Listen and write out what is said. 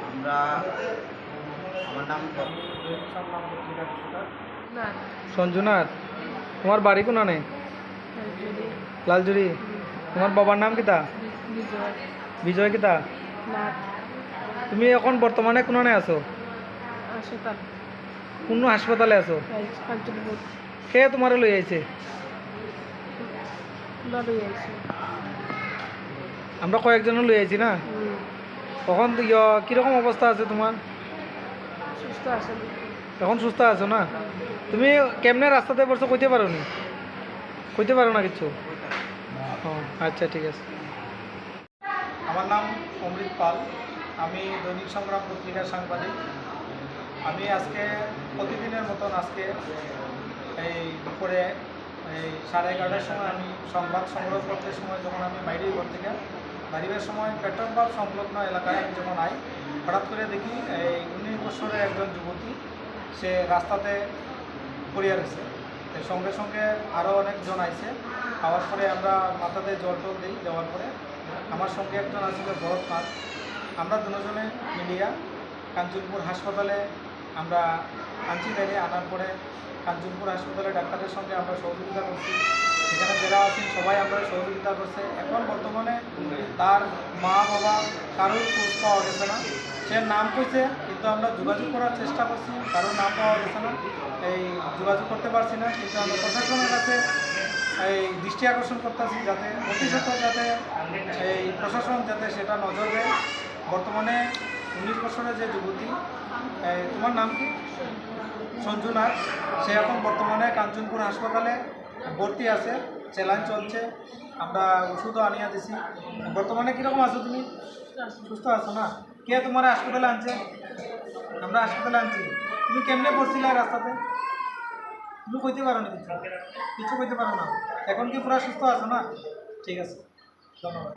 আমরা আমার নাম সঞ্জুনাথ। তোমার বাড়ি কোনানে? লালজুড়ি। তোমার বাবার নাম কিতা? বিজয় কিতা? তুমি এখন বর্তমানে কোনানে আছো? কোন হাসপাতালে আছো? কে তোমারে লই আইছে? আমরা কয়েকজন লই আইছি না। তখন কিরকম অবস্থা আছে তোমার? এখন সুস্থ আছো না? তুমি কেমনে রাস্তাতে পড়ছো কইতে পারো নি? কইতে পারো না কিছু? ও আচ্ছা, ঠিক আছে। আমার নাম অমৃত পাল। আমি দৈনিক সংগ্রাম পত্রিকার সাংবাদিক। আমি আজকে প্রতিদিনের মতন আজকে এই দুপুরে এই 11:30টার সময় আমি সংবাদ সংগ্রহ করতে সময় যখন আমি বাইরে ঘর থেকে বাইরের সময় পেট্রোল পাম্প সংলগ্ন এলাকায় আমি যখন আই, হঠাৎ করে দেখি এই 19 বছরের একজন যুবতী সে রাস্তাতে পড়িয়া রয়েছে। সঙ্গে সঙ্গে আরও অনেকজন আইছে। আওয়ার পরে আমরা মাথাতে জল টল দিই। দেওয়ার পরে আমার সঙ্গে একজন আসলে ভরতনাথ, আমরা দুজনে মিলিয়া কাঞ্চনপুর হাসপাতালে আমরা আনছি। তাইলে আনার পরে কাঞ্চনপুর হাসপাতালে ডাক্তারের সঙ্গে আমরা সহযোগিতা করছি। এখানে যারা আছেন সবাই আমরা সহযোগিতা করছে। এখন বর্তমানে তার মা বাবা কারোর খোঁজ পাওয়া গেছে না। সে নাম কইছে, কিন্তু আমরা যোগাযোগ করার চেষ্টা করছি, কারোর নাম পাওয়া গেছে না। এই যোগাযোগ করতে পারছি না, কিন্তু আমরা প্রশাসনের কাছে এই দৃষ্টি আকর্ষণ করতেছি যাতে অতিসত্ত্ব যাতে এই প্রশাসন যাতে সেটা নজর দেয়। বর্তমানে 19 বছরের যে যুবতী, তোমার নাম কি? সঞ্জুনাথ। সে এখন বর্তমানে কাঞ্চনপুর হাসপাতালে ভর্তি আছে, চ্যালেঞ্জ চলছে। আমরা ওষুধও আনিয়া দিছি। বর্তমানে কীরকম আছো তুমি? সুস্থ আছো না? কে তোমার হাসপাতালে আনছে? আমরা হাসপাতালে আনছি। তুমি কেমনে পড়ছিলে রাস্তাতে? তুমি কইতে পারো না কিছু? কিছু কইতে পারো না? এখন কি পুরা সুস্থ আছো না? ঠিক আছে, ধন্যবাদ।